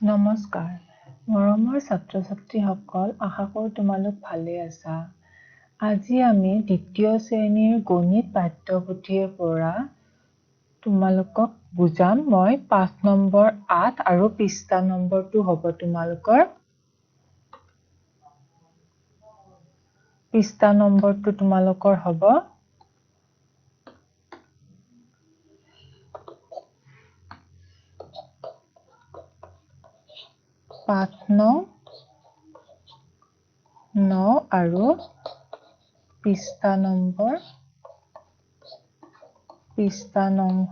নমস্কাৰ মৰমৰ ছাত্ৰ ছাত্ৰীসকল আশা কৰোঁ তোমালোক ভালে আছা আজি আমি দ্বিতীয় শ্ৰেণীৰ গণিত পাঠ্যপুথিৰ পৰা তোমালোকক বুজাম মই পাঠ নম্বৰ 8 আৰু পৃষ্ঠা নম্বৰটো হ'ব তোমালোকৰ পৃষ্ঠা নম্বৰটো তোমালোকৰ হ'ব পাঠ 9 আৰু পৃষ্ঠা নম্বৰ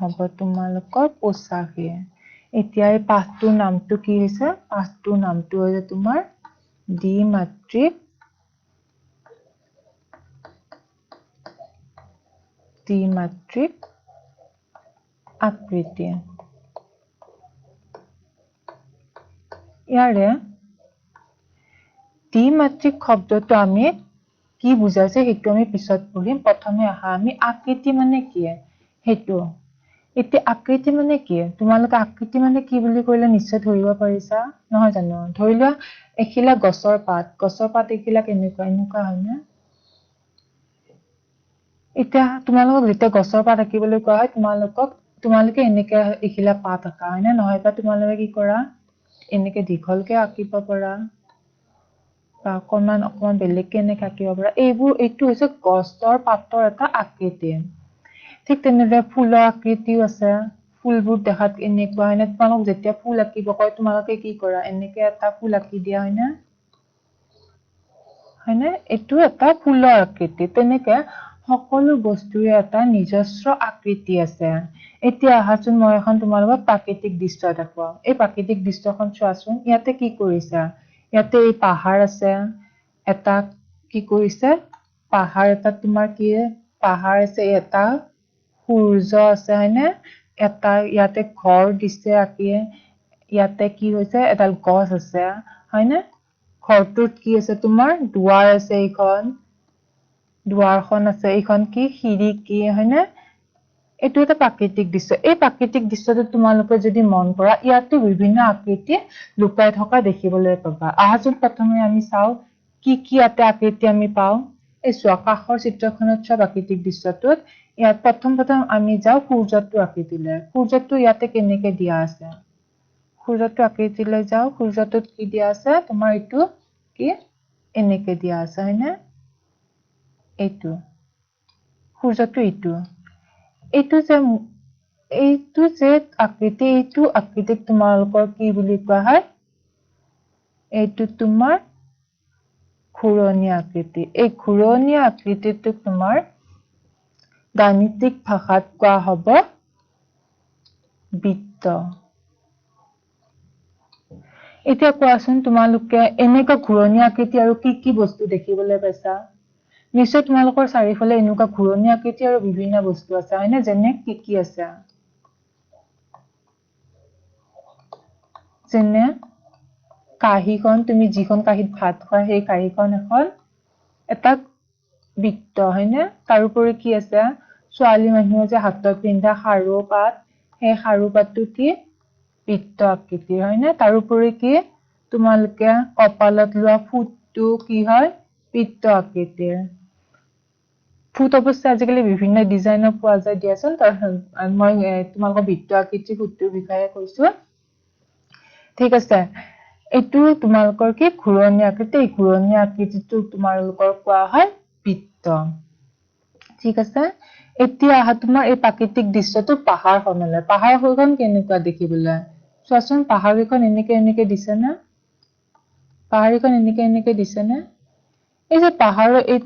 হ'ব তোমালোকৰ 85 এতিয়া এই পাঠটোৰ নামটো কি হৈছে পাঠটোৰ নামটো হৈছে তোমাৰ দ্বিমাত্ৰিক আকৃতি ইয়াৰে দ্বিমাত্ৰিক শব্দটো আমি কি বুজাইছে সেইটো আমি পিছত পঢ়িম প্ৰথমে আমি আকৃতি মানে কি হেতু এতিয়া আকৃতি মানে কি তোমালোকে আকৃতি মানে কি বুলি কইলে নিশ্চয় ধৰিব পাৰিছা নহয় জানো ধৰি লোৱা এখিলা গছৰ পাত এখিলা এনেকুৱা হয় না এতিয়া তোমালোকক যেতিয়া গছৰ পাত আঁকিবলৈ কোৱা হয় তোমালোকে এনেকে এখিলা পাত আঁকা হয় না নহয় বা তোমালোকে কি কৰা এনেকে দীঘলকে আঁকিব পাৰা বা অকমান বেলেগকে এনেকে আঁকিব পাৰা এইটো হৈছে গছৰ পাতৰ এটা আকৃতি ঠিক তেনেদৰে ফুলৰ আকৃতিও আছে ফুলবোৰ দেখাত এনেকুৱা হয় না তোমালোক যেতিয়া ফুল আঁকিব কয় তোমালোকে কি কৰা এনেকে এটা ফুল আঁকি দিয়া হয় না এইটো এটা ফুলৰ আকৃতি তেনেকে সকলো বস্তুৰে এটা নিজস্ব আকৃতি আছে এতিয়া আহাচোন মই এখন তোমালোকক প্ৰাকৃতিক দৃশ্য দেখুৱাম এই প্ৰাকৃতিক দৃশ্যখন চোৱাচোন ইয়াতে কি কৰিছা ইয়াতে এই পাহাৰ আছে এটা কি কৰিছে পাহাৰ এটা তোমাৰ কি পাহাৰ আছে এটা সূৰ্য আছে হয়নে এটা ইয়াতে ঘৰ দিছে আকিয়ে ইয়াতে কি হৈছে এডাল গছ আছে হয়নে ঘৰটোত কি আছে তোমাৰ দুৱাৰ আছে এইখন দুৱাৰখন আছে এইখন কি খিৰিকী হয়নে এইটো এটা প্ৰাকৃতিক দৃশ্য এই প্ৰাকৃতিক দৃশ্যটো তোমালোকে যদি মন কৰা ইয়াতে বিভিন্ন আকৃতি লুকাই থকা দেখিবলৈ পাবা আহাচোন প্ৰথমে আমি চাও কি ইয়াতে আকৃতি আমি পাও এই কাষৰ চিত্ৰখনত চোৱা প্ৰাকৃতিক দৃশ্যটোত ইয়াত প্ৰথম আমি যাও সূৰ্যটো আকৃতিলৈ সূৰ্যটো ইয়াতে কেনেকে দিয়া আছে সূৰ্যটো আকৃতিলৈ যাও সূৰ্যটোত কি দিয়া আছে তোমাৰ এইটো কি এনেকে দিয়া আছে হয়নে এইটো সূৰ্যটো এইটো যে আকৃতি এইটো আকৃতিক তোমালোকৰ কি বুলি কোৱা হয় এইটো তোমাৰ ঘূৰণীয়া আকৃতি এই ঘূৰণীয়া আকৃতিটো তোমাৰ গাণিতিক ভাষাত কোৱা হ'ব বৃত্ত এতিয়া কোৱাচোন তোমালোকে এনেকা ঘূৰণীয়া আকৃতি আৰু কি বস্তু দেখিবলৈ পাইছা নিশ্চয় তোমালোকৰ চাৰিওফালে এনেকুৱা ঘূৰণীয়া আকৃতি আৰু বিভিন্ন বস্তু আছে হয়নে যেনে কি আছে যেনে কাহিখন তুমি যিখন কাহিত ভাত খোৱা সেই কাহিখন এখন এটা বৃত্ত হয়নে তাৰ উপৰি কি আছে ছোৱালী মানুহে যে হাতত পিন্ধা খাৰু পাত সেই খাৰু পাতটো কি বৃত্ত আকৃতিৰ হয়নে তাৰ উপৰি কি তোমালোকে কপালত লোৱা ফুটটো কি হয় বৃত্ত আকৃতিৰ ফুট অৱশ্যে আজিকালি বিভিন্ন ডিজাইনৰ পোৱা যায় দিয়াচোন মই তোমালোকৰ বৃত্ত আকৃতিৰ ফুটটোৰ বিষয়ে কৈছো ঠিক আছে এইটো তোমালোকৰ কি ঘূৰণীয়া আকৃতি এই ঘূৰণীয়া আকৃতিটো তোমালোকৰ কোৱা হয় বৃত্ত ঠিক আছে এতিয়া আহা তোমাৰ এই প্ৰাকৃতিক দৃশ্যটো পাহাৰখনলৈ পাহাৰখন কেনেকুৱা দেখিবলৈ চোৱাচোন পাহাৰখন এনেকে দিছে না পাহাৰখন এনেকে দিছে না এই যে পাহাৰৰ এই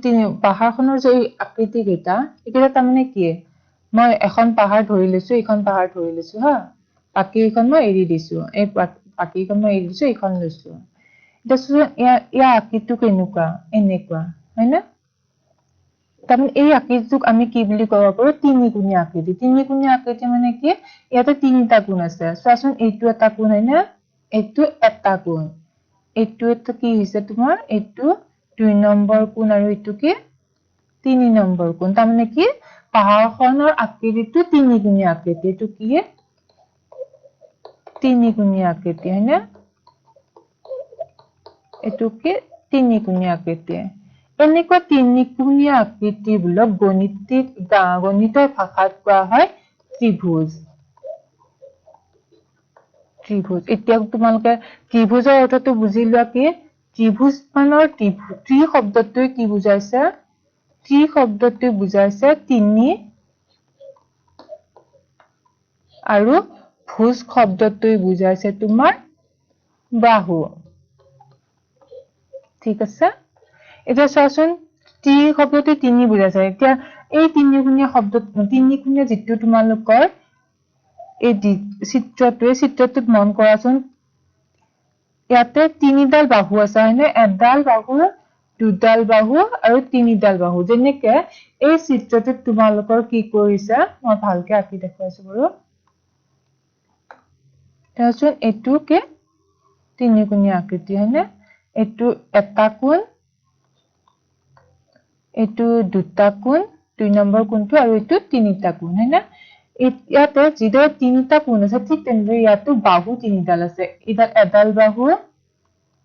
পাহাৰখনৰ যে আকৃতি কেইটা এইকেইটা তাৰমানে কি মই এখন পাহাৰ ধৰি লৈছো এইখন পাহাৰ ধৰি লৈছো হা বাকি এইখন মই এৰি দিছো এই বাকিখন মই এৰি দিছো এইখন লৈছো এতিয়া ইয়াৰ আকৃতিটো কেনেকুৱা এনেকুৱা হয় না তাৰমানে এই আকৃতিটোক আমি কি বুলি ক'ব পাৰো তিনিগুণীয়া আকৃতি মানে কি ইয়াতে তিনিটা গুণ আছে চোৱাচোন এইটো এটা গুণ হয় না এইটো এটা গুণ এইটো এটা কি হৈছে তোমাৰ এইটো 2 নম্বৰ গুণ আৰু এইটো কি 3 নম্বৰ গুণ তাৰমানে কি পাহাৰখনৰ আকৃতিটো তিনিগুণীয়া আকৃতি এইটো কি তিনিগুণীয়া আকৃতি হয় না এটুকে তিনিকোণীয়া আকৃতি এনেকুৱা তিনিকোণীয়া আকৃতিবোৰক গণিতৰ ভাষাত কোৱা হয় ত্ৰিভুজ এতিয়া তোমালোকে ত্ৰিভুজৰ অৰ্থটো বুজি লোৱা কি ত্ৰিভুজ মানৰ ত্ৰি শব্দটোৱে কি বুজাইছে ত্ৰি শব্দটোৱে বুজাইছে তিনি আৰু ভুজ শব্দটোৱে বুজাইছে তোমাৰ বাহু ঠিক আছে এতিয়া চোৱাচোন ত্ৰি শব্দটো তিনি বুজাইছে এতিয়া এই তিনিকোণীয়া যিটো তোমালোকৰ এই চিত্ৰটোত মন কৰাচোন ইয়াতে তিনিডাল বাহু আছে হয়নে এডাল বাহু দুডাল বাহু আৰু তিনিডাল বাহু যেনেকে এই চিত্ৰটোত তোমালোকৰ কি কৰিছে মই ভালকে আঁকি দেখুৱাইছো বাৰু তাৰচোন এটো কে তিনিকোণীয়া আকৃতি হয়নে এটো এটা কোণ এটো দুটা কোণ দুই নম্বৰ কোণটো আৰু এটো তিনিটা কোণ হয়নে ইয়াতে যিদৰে তিনিটা কোণ আছে ঠিক তেনেদৰে ইয়াতো বাহু তিনিডাল আছে এডাল বাহু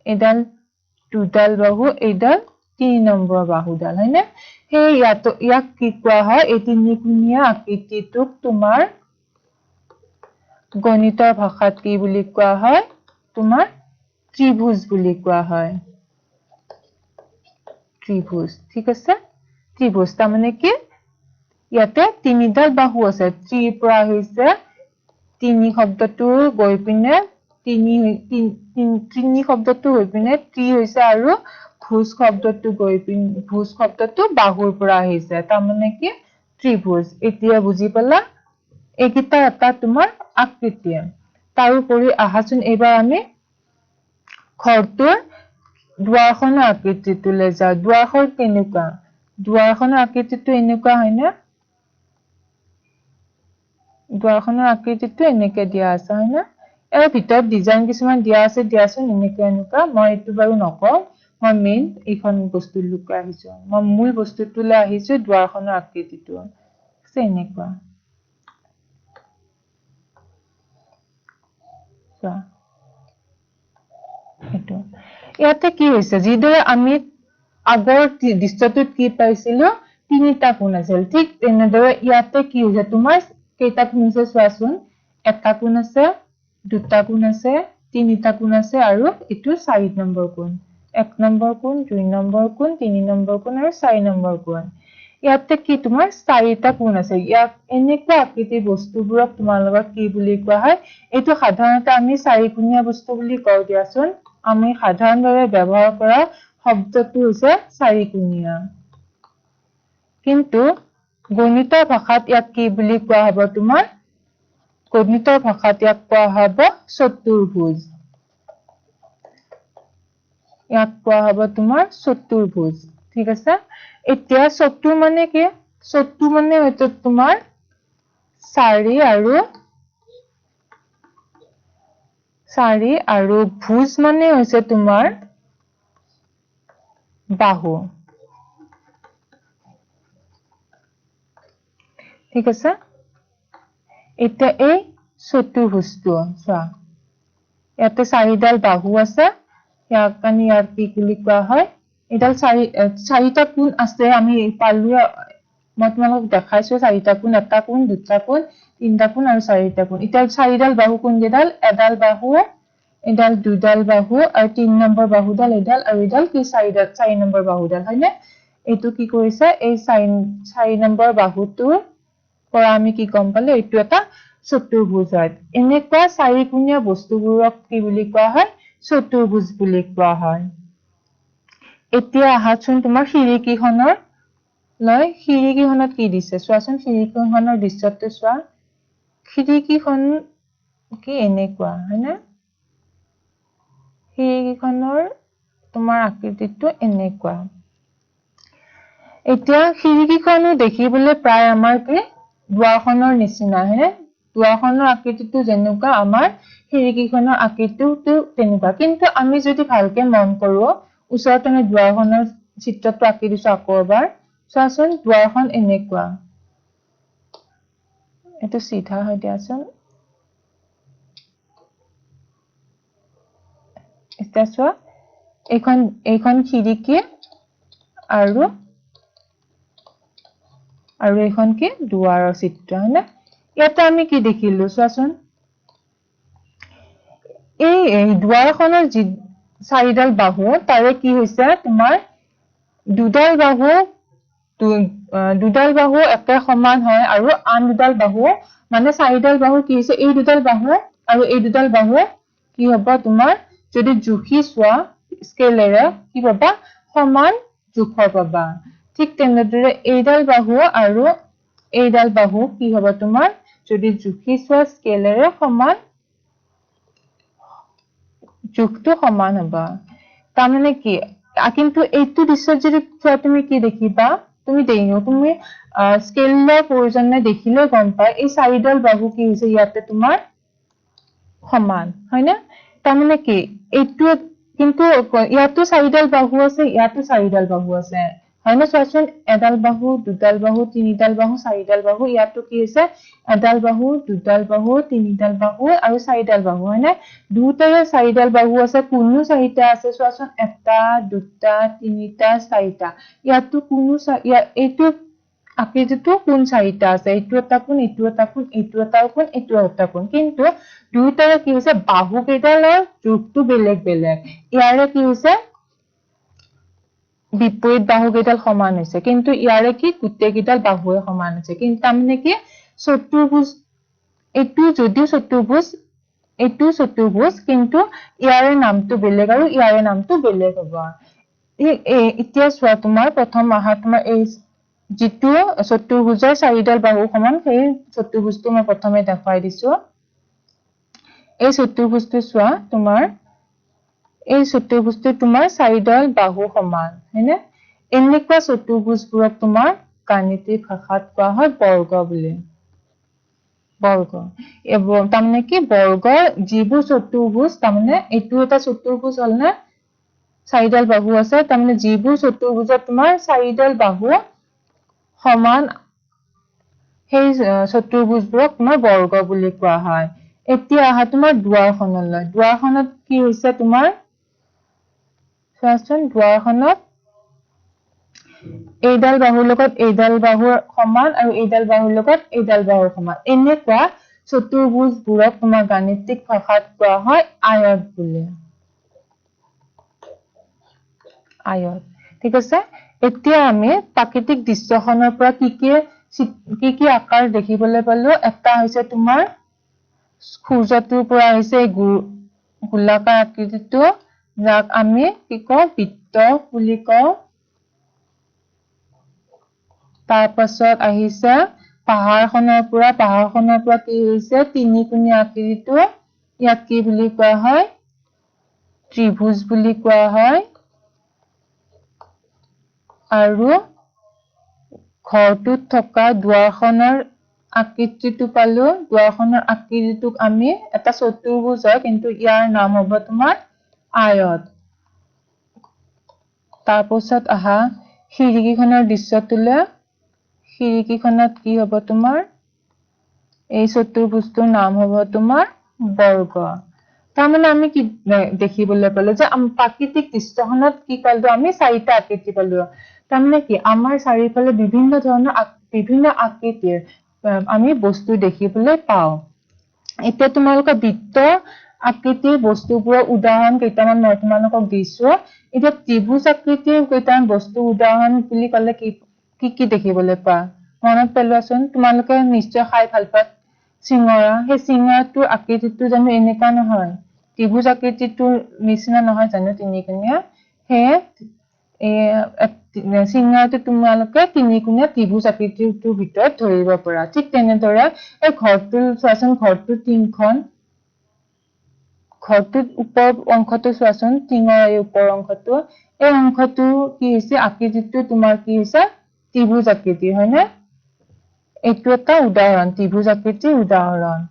এডাল দুডাল বাহু এডাল তিনি নম্বৰ বাহুডাল হয়নে সেই ইয়াক কি কোৱা হয় এই তিনিকোণীয়া আকৃতিটোক তোমাৰ গণিতৰ ভাষাত কি বুলি কোৱা হয় তোমাৰ ত্ৰিভুজ বুলি কোৱা হয় ত্ৰিভুজ ঠিক আছে ত্ৰিভুজ তাৰমানে কি ইয়াতে তিনিডাল বাহু আছে ত্ৰিৰ পৰা আহিছে তিনি শব্দটো গৈ পিনে তিনি শব্দটো হৈ পিনে ত্ৰি হৈছে আৰু ভুজ শব্দটো বাহুৰ পৰা আহিছে তাৰমানে কি ত্ৰিভুজ এতিয়া বুজি পালা এইকেইটা এটা তোমাৰ আকৃতি তাৰোপৰি আহাচোন এইবাৰ আমি ঘৰটোৰ দুৱাৰখনৰ আকৃতিটোলৈ যাওঁ দুৱাৰখন কেনেকুৱা দুৱাৰখনৰ আকৃতিটো এনেকুৱা হয়নে দুৱাৰখনৰ আকৃতিটো এনেকে দিয়া আছে হয়নে ইয়াৰ ভিতৰত ডিজাইন কিছুমান দিয়া আছে দিয়াচোন এনেকুৱা মই এইটো বাৰু নকওঁ মই মেইন এইখন বস্তু লুকাই আহিছো মই মূল বস্তুটোলৈ আহিছো দুৱাৰখনৰ আকৃতিটো আছে এনেকুৱা এইটো ইয়াতে কি হৈছে যিদৰে আমি আগৰ দৃশ্যটোত কি পাইছিলো তিনিটা কোণ আছিল ঠিক তেনেদৰে ইয়াতে কি হৈছে তোমাৰ কেইটা কোণ আছে চোৱাচোন এটা কোণ আছে দুটা কোণ আছে তিনিটা কোণ আছে আৰু এটো 4 নম্বৰ কোণ 1 নম্বৰ কোণ 2 নম্বৰ কোণ 3 নম্বৰ কোণ আৰু 4 নম্বৰ কোণ ইয়াতে কি তোমাৰ 4টা কোণ আছে ইয়াক এনেকুৱা আকৃতিৰ বস্তুবোৰক তোমালোকক কি বুলি কোৱা হয় এইটো সাধাৰণতে আমি চাৰিকোণীয়া বস্তু বুলি কওঁ দিয়াচোন আমি সাধাৰণভাৱে ব্যৱহাৰ কৰা শব্দটো হৈছে চাৰিকোণীয়া কিন্তু গণিতৰ ভাষাত ইয়াক কি বুলি কোৱা হ'ব তোমাৰ গণিতৰ ভাষাত ইয়াক কোৱা হ'ব চতুৰ্ভুজ ইয়াক কোৱা হ'ব তোমাৰ চতুৰ্ভুজ ঠিক আছে এতিয়া চতুৰ মানে কি চতু মানে হয়তো তোমাৰ 4 আৰু ভুজ মানে হৈছে তোমাৰ বাহু ঠিক আছে এতিয়া এই চতুৰ্ভুজটো চোৱা ইয়াতে 4ডাল বাহু আছে ইয়াক আমি ইয়াৰ কি বুলি কোৱা হয় এডাল 4টা কোণ আছে আমি পালো মই তোমালোকক দেখাইছো 4টা কোণ এটা কোণ দুটা কোণ তিনিটা কোণ আৰু 4টা কোণ এতিয়া 4ডাল বাহু কোণ কেইডাল এডাল বাহু এডাল দুডাল বাহু আৰু 3 নম্বৰ বাহুডাল এডাল আৰু এডাল কি 4 নম্বৰ বাহুডাল হয়নে এইটো কি কৰিছে এই 4 নম্বৰ বাহুটোৰ পৰা আমি কি গম পালো এইটো এটা চতুৰ্ভুজ হয় এনেকুৱা চাৰিকোণীয়া বস্তুবোৰক কি বুলি কোৱা হয় চতুৰ্ভুজ বুলি কোৱা হয় এতিয়া আহাচোন তোমাৰ খিৰিকীখনত কি দিছে চোৱাচোন খিৰিকীখনৰ দৃশ্যটো চোৱা খিৰিকীখন কি এনেকুৱা হয়নে খিৰিকীখনৰ তোমাৰ আকৃতিটো এনেকুৱা এতিয়া খিৰিকীখনো দেখিবলৈ প্ৰায় আমাৰ কি দুৱাৰখনৰ নিচিনা হে দুৱাৰখনৰ আকৃতিটো যেনেকুৱা আমাৰ খিৰিকীখনৰ আকৃতিটো তেনেকুৱা কিন্তু আমি যদি ভালকে মন কৰো ওচৰত আমি দুৱাৰখনৰ চিত্ৰটো আঁকি দিছো আকৌ এবাৰ চোৱাচোন দুৱাৰখন এনেকুৱা এইটো সিধা হৈ দিয়াচোন এতিয়া চোৱা এইখন খিৰিকী আৰু এইখন কি দুৱাৰৰ চিত্ৰ হয়নে ইয়াতে আমি কি দেখিলো চোৱাচোন এই দুৱাৰখনৰ যি চাৰিডাল বাহু তাৰে কি হৈছে তোমাৰ দুডাল বাহু একে সমান হয় আৰু আন দুডাল বাহু মানে চাৰিডাল বাহু কি হৈছে এই দুডাল বাহু আৰু এই দুডাল বাহু কি হ'ব তোমাৰ যদি জুখি চোৱা স্কেলেৰে কি পাবা সমান জোখৰ পাবা ঠিক তেনেদৰে এইডাল বাহু আৰু এইডাল বাহু কি হ'ব তোমাৰ যদি জুখি চোৱা স্কেলেৰে সমান জোখটো সমান হ'ব তাৰমানে কি কিন্তু এইটো দৃশ্যত যদি চোৱা তুমি কি দেখিবা তুমি স্কেলৰ প্ৰয়োজন নাই দেখিলে গম পায় এই চাৰিডাল বাহু কি হৈছে ইয়াতে তোমাৰ সমান হয়নে তাৰমানে কি এইটো কিন্তু ইয়াতো চাৰিডাল বাহু আছে ইয়াতো চাৰিডাল বাহু আছে হয়নে চোৱাচোন এডাল বাহু দুডাল বাহু তিনিডাল বাহু চাৰিডাল বাহু ইয়াতো কি হৈছে এডাল বাহু দুডাল বাহু তিনিডাল বাহু আৰু চাৰিডাল বাহু হয়নে দুটাৰে চাৰিডাল বাহু আছে কোনো চাৰিটা আছে চোৱাচোন এটা দুটা তিনিটা চাৰিটা ইয়াতো কোনো এইটো আকৃতিটো কোন চাৰিটা আছে এইটো এটা কোন এইটো এটা কোন এইটো এটা কোন এইটো এটা কোন কিন্তু দুটাৰে কি হৈছে বাহু কেইডালৰ জোখটো বেলেগ বেলেগ ইয়াৰে কি হৈছে বিপৰীত বাহু কেইডাল সমান হৈছে কিন্তু ইয়াৰে কি গোটেই কেইডাল বাহুৱে সমান হৈছে কিন্তু তাৰমানে কি চতুৰ্ভুজ এইটো যদিও চতুৰ্ভুজ কিন্তু ইয়াৰে নামটো বেলেগ আৰু ইয়াৰে নামটো বেলেগ হ'ব এতিয়া চোৱা তোমাৰ প্ৰথম আহা তোমাৰ এই যিটো চতুৰ্ভুজৰ চাৰিডাল বাহু সমান সেই চতুৰ্ভুজটো মই প্ৰথমে দেখাই দিছো এই চতুৰ্ভুজটো চোৱা তোমাৰ এই চতুৰ্ভুজটো তোমাৰ চাৰিডাল বাহু সমান হয়নে এনেকুৱা চতুৰ্ভুজবোৰক তোমাৰ গাণিতিক ভাষাত কোৱা হয় বৰ্গ বুলি বৰ্গ তাৰমানে কি বৰ্গৰ যিবোৰ চতুৰ্ভুজ তাৰমানে এইটো এটা চতুৰ্ভুজ হ'ল নে চাৰিডাল বাহু আছে তাৰমানে যিবোৰ চতুৰ্ভুজত তোমাৰ চাৰিডাল বাহু সমান সেই চতুৰ্ভুজবোৰক তোমাৰ বৰ্গ বুলি কোৱা হয় এতিয়া আহা তোমাৰ দুৱাৰখনলৈ দুৱাৰখনত কি হৈছে তোমাৰ চোৱাচোন দুৱাৰখনত এইডাল বাহুৰ লগত এইডাল বাহুৰ সমান আৰু এইডাল বাহুৰ লগত এইডাল বাহুৰ সমান এনেকুৱা চতুৰ্ভুজবোৰক তোমাৰ গাণিতিক ভাষাত কোৱা হয় আয়ত বুলি আয়ত ঠিক আছে এতিয়া আমি প্ৰাকৃতিক দৃশ্যখনৰ পৰা কি আকাৰ দেখিবলৈ পালো এটা হৈছে তোমাৰ সূৰ্যটোৰ পৰা আহিছে গোলাকাৰ আকৃতিটো যাক আমি কি কওঁ বৃত্ত বুলি কওঁ তাৰ পাছত আহিছে পাহাৰখনৰ পৰা কি হৈছে তিনিকোণীয়া আকৃতিটো ইয়াক কি বুলি কোৱা হয় ত্ৰিভুজ বুলি কোৱা হয় আৰু ঘৰটোত থকা দুৱাৰখনৰ আকৃতিটো পালো দুৱাৰখনৰ আকৃতিটোক আমি এটা চতুৰ্ভুজ হয় কিন্তু ইয়াৰ নাম হ'ব তোমাৰ আয়ত তাৰ পাছত আহা খিৰিকীখনৰ দৃশ্যটোলৈ খিৰিকীখনত কি হ'ব তোমাৰ এই চতুৰ্ভুজটোৰ নাম হ'ব তোমাৰ বৰ্গ তাৰমানে আমি কি দেখিবলৈ পালো যে প্ৰাকৃতিক দৃশ্যখনত কি পালো আমি চাৰিটা আকৃতি পালো তাৰমানে কি আমাৰ চাৰিওফালে বিভিন্ন আকৃতিৰ আমি বস্তু দেখিবলৈ পাওঁ এতিয়া তোমালোকে বৃত্ত আকৃতিৰ বস্তুবোৰৰ উদাহৰণ কেইটামান মই তোমালোকক দিছো এতিয়া ত্ৰিভুজ আকৃতিৰ কেইটামান বস্তু উদাহৰণ বুলি ক'লে কি দেখিবলৈ পোৱা মনত পেলোৱাচোন তোমালোকে নিশ্চয় খাই ভাল পোৱা চিঙৰা সেই চিঙৰাটোৰ আকৃতিটো জানো এনেকুৱা নহয় ত্ৰিভুজ আকৃতিটোৰ নিচিনা নহয় জানো তিনিকোণীয়া সেয়ে চিঙৰাটো তোমালোকে তিনিকোণীয়া ত্ৰিভুজ আকৃতিটোৰ ভিতৰত ধৰিব পৰা ঠিক তেনেদৰে এই ঘৰটোৰ চোৱাচোন ঘৰটোৰ টিংখন ঘৰটোৰ ওপৰ অংশটো চোৱাচোন টিঙৰ এই ওপৰ অংশটো এই অংশটো কি হৈছে আকৃতিটো তোমাৰ কি হৈছে ত্ৰিভুজ আকৃতি হয়নে এইটো এটা উদাহৰণ ত্ৰিভুজ আকৃতিৰ উদাহৰণ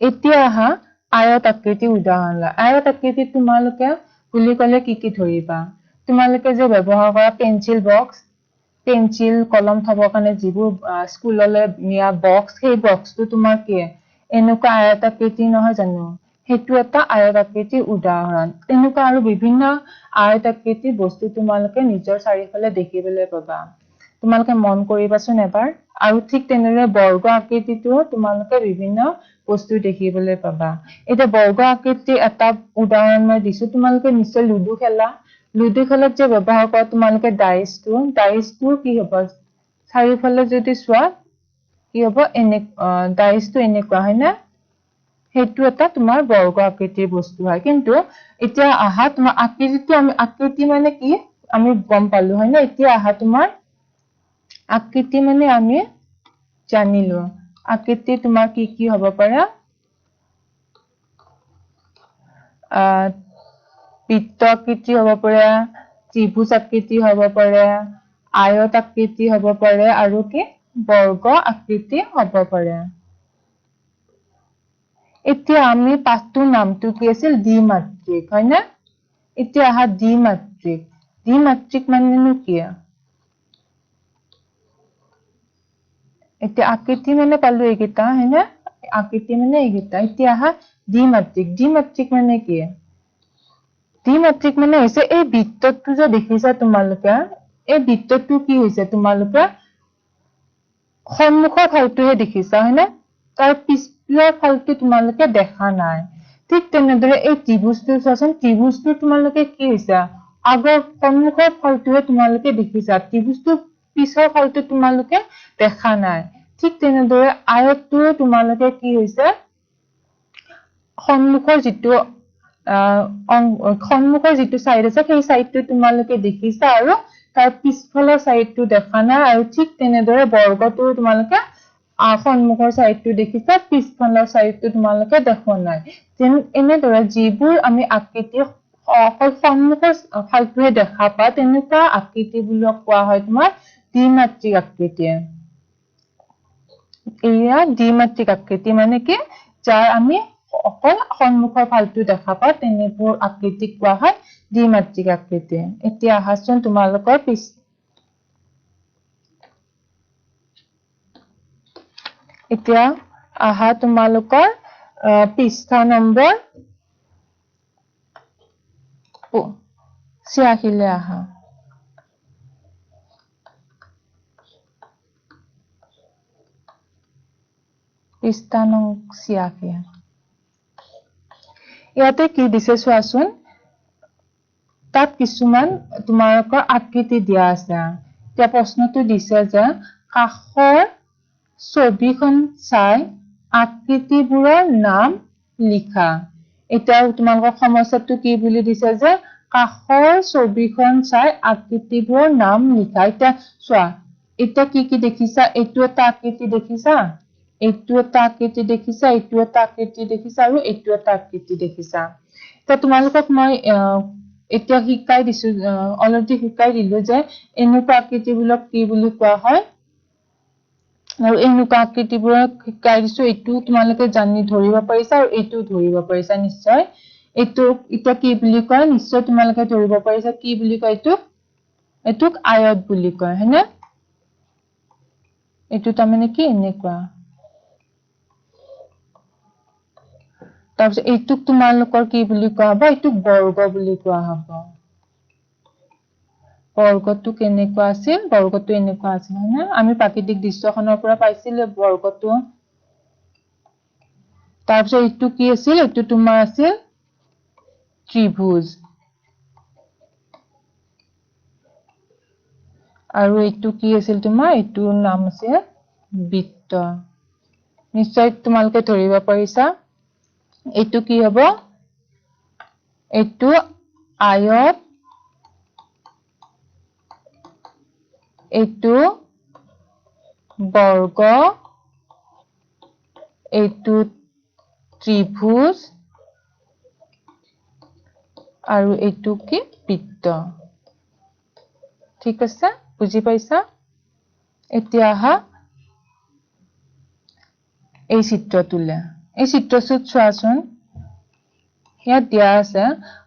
এতিয়া আহা আয়ত আকৃতিৰ উদাহৰণ আয়ত আকৃতিত তোমালোকে বুলি ক'লে কি ধৰিবা তোমালোকে যে ব্যৱহাৰ কৰা পেঞ্চিল বক্স পেঞ্চিল কলম থবৰ কাৰণে যিবোৰ স্কুললৈ নিয়া বক্স সেই বক্সটো তোমাৰ কি এনেকুৱা আয়ত আকৃতি নহয় জানো সেইটো এটা আয়তাকৃতিৰ উদাহৰণ। তেনেকুৱা আৰু বিভিন্ন আয়তাকৃতিৰ বস্তু তোমালোকে নিজৰ চাৰিওফালে দেখিবলৈ পাবা। তোমালোকে মন কৰিবাচোন এবাৰ। আৰু ঠিক তেনেদৰে বৰ্গ আকৃতিটো তোমালোকে বিভিন্ন বস্তু দেখিবলৈ পাবা। এতিয়া বৰ্গ আকৃতিৰ এটা উদাহৰণ মই দিছো, তোমালোকে নিশ্চয় লুডু খেলা। লুডু খেলত যে ব্যৱহাৰ কৰা তোমালোকে ডাইচটো কি হ'ব, চাৰিওফালে যদি চোৱা কি হ'ব, ডাইচটো এনেকুৱা হয় না, সেইটো এটা তোমাৰ বৰ্গ আকৃতিৰ বস্তু হয়। কিন্তু এতিয়া আহা তোমাৰ আকৃতি মানে কি আমি গম পালো হয় না। এতিয়া আহা তোমাৰ আকৃতি মানে আমি জানিলো। আকৃতি তোমাৰ কি কি হ'ব পাৰে, বৃত্ত আকৃতি হ'ব পাৰে, ত্ৰিভুজ আকৃতি হ'ব পাৰে, আয়ত আকৃতি হ'ব পাৰে, আৰু কি বৰ্গ আকৃতি হ'ব পাৰে। এতিয়া আমি পাঠটোৰ নামটো কি আছিল, দ্বিমাত্ৰিক হয় না। এতিয়া আহা দ্বিমাত্ৰিক মানেনো কি? এতিয়া আকৃতি মানে পালো এইকেইটা হয় না, আকৃতি মানে এইকেইটা। এতিয়া আহা দ্বিমাত্ৰিক মানে কি? দ্বিমাত্ৰিক মানে হৈছে এই বৃত্তটো যে দেখিছা তোমালোকে, এই বৃত্তটো কি হৈছে, তোমালোকে সন্মুখৰ ফালটোহে দেখিছা হয় না, তাৰ পিছফালৰ ফালটো তোমালোকে দেখা নাই। ঠিক তেনেদৰে এই ত্ৰিভুজটো চোৱাচোন, ত্ৰিভুজটো তোমালোকে কি হৈছে, আগৰ সন্মুখৰ ফালটোহে তোমালোকে দেখিছা, ত্ৰিভুজটো পিছৰ ফালটো তোমালোকে দেখা নাই। ঠিক তেনেদৰে আয়তটোও তোমালোকে কি হৈছে, সন্মুখৰ যিটো চাইড আছে সেই চাইডটো তোমালোকে দেখিছা আৰু তাৰ পিছফালৰ চাইডটো দেখা নাই। আৰু ঠিক তেনেদৰে বৰ্গটো তোমালোকে সন্মুখৰ চাইডটো দেখিছা, পিছফালৰ চাইডটো তোমালোকে দেখা নাই। এনেদৰে যিবোৰ আমি আকৃতি অকল সন্মুখৰ ফালটোহে দেখা পাওঁ, তেনেকুৱা আকৃতিবোৰক কোৱা হয় তোমাৰ দ্বিমাত্ৰিক আকৃতি। এয়া দ্বিমাত্ৰিক আকৃতি মানে কি, যাৰ আমি অকল সন্মুখৰ ফালটো দেখা পাওঁ, তেনেবোৰ আকৃতিক কোৱা হয় দ্বিমাত্ৰিক আকৃতি। এতিয়া আহাচোন তোমালোকৰ পৃষ্ঠা নম্বৰ 86 আহা। পৃষ্ঠা নং 86। ইয়াতে কি দিছে চোৱাচোন, তাত কিছুমান তোমালোকৰ আকৃতি দিয়া আছে। এতিয়া প্ৰশ্নটো দিছে যে কাষৰ ছবিখন চাই আকৃতিবোৰৰ নাম লিখা। এতিয়া তোমালোকৰ সমস্যাটো কি বুলি দিছে যে কাষৰ ছবিখন চাই আকৃতিবোৰৰ নাম লিখা। এতিয়া চোৱা, এতিয়া কি কি দেখিছা, এইটো এটা আকৃতি দেখিছা, এইটো এটা আকৃতি দেখিছা, এইটো এটা আকৃতি দেখিছা, আৰু এইটো এটা আকৃতি দেখিছা। এতিয়া তোমালোকক মই এতিয়া শিকাই দিছো, অলৰেডি শিকাই দিলো যে এনেকুৱা আকৃতিবোৰক কি বুলি কোৱা হয়, আৰু এনেকুৱা আকৃতিবোৰক শিকাই দিছো। এইটো তোমালোকে জানি ধৰিব পাৰিছা, আৰু এইটো ধৰিব পাৰিছা নিশ্চয়। এইটো এতিয়া কি বুলি কয়, নিশ্চয় তোমালোকে ধৰিব পাৰিছা কি বুলি কয়, এইটোক আয়ত বুলি কয় হয়নে। এইটো তাৰমানে কি এনেকুৱা। তাৰপিছত এইটোক তোমালোকৰ কি বুলি কোৱা হব, এইটোক বৰ্গ বুলি কোৱা হব। বৰ্গটো কেনেকুৱা আছিল, বৰ্গটো এনেকুৱা আছিল হয় না। আমি প্ৰাকৃতিক দৃশ্যখনৰ পৰা পাইছিলো বৰ্গটো। তাৰপিছত এইটো কি আছিল, এইটো তোমাৰ আছিল ত্ৰিভুজ। আৰু এইটো কি আছিল তোমাৰ, এইটোৰ নাম আছে বৃত্ত। নিশ্চয় তোমালোকে ধৰিব পাৰিছা। এইটো কি হব, এইটো আয়ত, এইটো বৰ্গ, এইটো ত্ৰিভুজ, আৰু এইটো কি বৃত্ত। ঠিক আছে, বুজি পাইছা। এতিয়া আহা এই চিত্ৰটোলে। এই চিত্ৰটোত চোৱাচোন, ইয়াত দিয়া আছে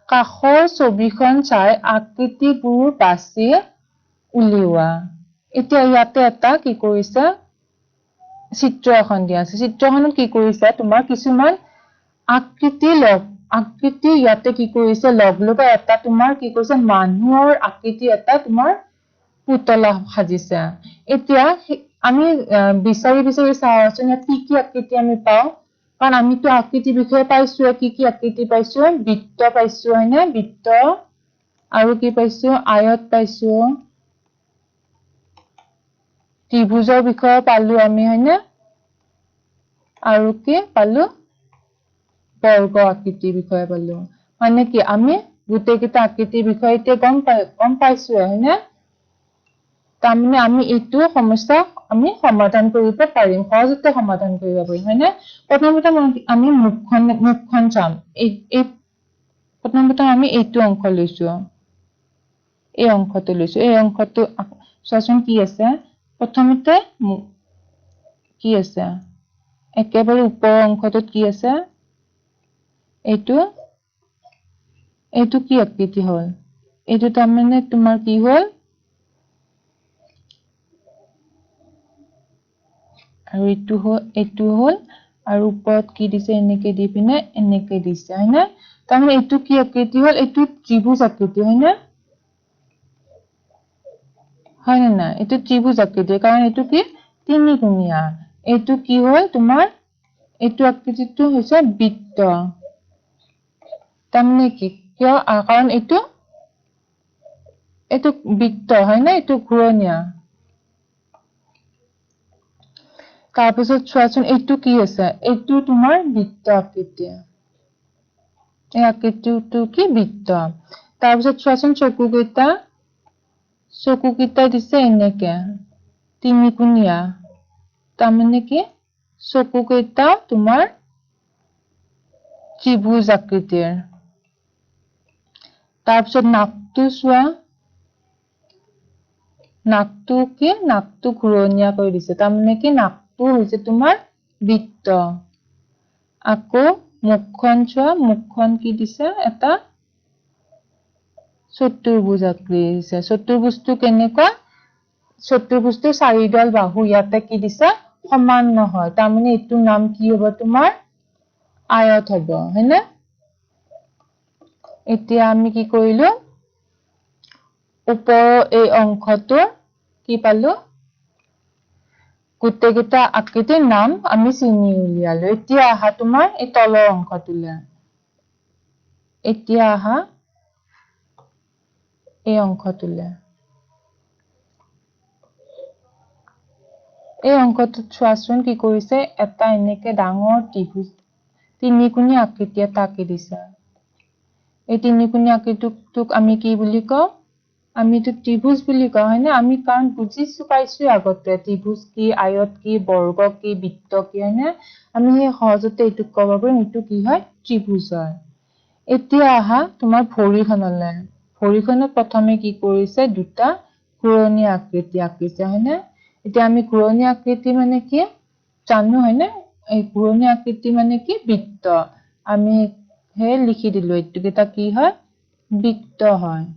কাষৰ ছবিখন চাই আকৃতিবোৰ বাছি উলিওৱা। এতিয়া ইয়াতে এটা কি কৰিছে, চিত্ৰ এখন দিয়া আছে। চিত্ৰখনত কি কৰিছে, তোমাৰ কিছুমান আকৃতি ইয়াতে কি কৰিছে লগ লগা এটা তোমাৰ কি কৰিছে মানুহৰ আকৃতি এটা তোমাৰ পুতলা সাজিছে এতিয়া আমি বিচাৰি চাওঁচোন ইয়াত কি আকৃতি আমি পাওঁ কাৰণ আমিতো আকৃতিৰ বিষয়ে পাইছো কি আকৃতি পাইছো বৃত্ত পাইছো হয়নে বৃত্ত আৰু কি পাইছো আয়ত পাইছো ত্ৰিভুজৰ বিষয়ে পালো আমি হয়নে আৰু কি পালো বৰ্গ আকৃতিৰ বিষয়ে পালো মানে কি আমি গোটেইকেইটা আকৃতিৰ বিষয়ে এতিয়া গম পাইছো হয়নে তাৰমানে আমি এইটো সমস্যা আমি সমাধান কৰিব পাৰিম সহজতে সমাধান কৰিব পাৰিম হয়নে প্ৰথমতে আমি মুখখন চাম এই প্ৰথমতে আমি এইটো অংশ লৈছো এই অংশটো লৈছো এই অংশটো চোৱাচোন কি আছে প্ৰথমতে কি আছে একেবাৰে ওপৰৰ অংশটোত কি আছে এইটো কি আকৃতি হল এইটো তাৰমানে তোমাৰ কি হল আৰু এইটো হল আৰু ওপৰত কি দিছে এনেকে দি পিনে এনেকে দিছে হয়নে তাৰমানে এইটো কি আকৃতি হল এইটো ত্ৰিভুজ আকৃতি হয়নে হয় না এইটো ত্ৰিভুজ আকৃতি কাৰণ এইটো কি তিনিকুণীয়া এইটো কি হল তোমাৰ এইটো আকৃতিটো হৈছে বৃত্ত তাৰমানে কি কিয় কাৰণ এইটো বৃত্ত হয়নে এইটো ঘূৰণীয়া তাৰপিছত চোৱাচোন এইটো কি আছে এইটো তোমাৰ বৃত্ত আকৃতি এই আকৃতিটো কি বৃত্ত তাৰপিছত চোৱাচোন চকুকেইটা দিছে এনেকে তিনিকুণীয়া তাৰমানে কি চকুকেইটা তোমাৰ ত্ৰিভুজ আকৃতিৰ তাৰপিছত নাকটো চোৱা নাকটো ঘূৰণীয়া কৰি দিছে তাৰমানে কি নাকটো হৈছে তোমাৰ বৃত্ত আকৌ মুখখন চোৱা মুখখন কি দিছে এটা চতুৰ্ভুজ আকৃতি দিছে চতুৰ্ভুজটো কেনেকুৱা চতুৰ্ভুজটো চাৰিডাল বাহু ইয়াতে কি দিছে সমান নহয় তাৰমানে এইটোৰ নাম কি হ'ব তোমাৰ আয়ত হ'ব হয়নে এতিয়া আমি কি কৰিলো ওপৰৰ এই অংশটো কি পালো গোটেইকেইটা আকৃতিৰ নাম আমি চিনি উলিয়ালো এতিয়া আহা তোমাৰ এই তলৰ অংশটোলৈ এতিয়া আহা এই অংশটোলৈ এই অংশটোত চোৱাচোন কি কৰিছে এটা এনেকে ডাঙৰ ত্ৰিভুজ তিনিকুণীয়া আকৃতি এটা আঁকি দিছে এই তিনিকুণীয়া আকৃতিটোক আমি কি বুলি কওঁ আমিতো ত্ৰিভুজ বুলি কওঁ হয়নে আমি কাৰণ বুজিছো পাইছো আগতে ত্ৰিভুজ কি আয়ত কি বৰ্গ কি বৃত্ত কি হয়নে আমি সেই সহজতে এইটোক ক'ব পাৰিম এইটো কি হয় ত্ৰিভুজ হয় এতিয়া আহা তোমাৰ ভৰিখনলৈ ভৰিখনত প্ৰথমে কি কৰিছে দুটা ঘূৰণীয়া আকৃতি আঁকিছে হয়নে এতিয়া আমি ঘূৰণীয়া আকৃতি মানে কি জানো হয়নে এই ঘূৰণীয়া আকৃতি মানে কি বৃত্ত আমি হে লিখি দিলো এইটোকেইটা কি হয় বৃত্ত হয়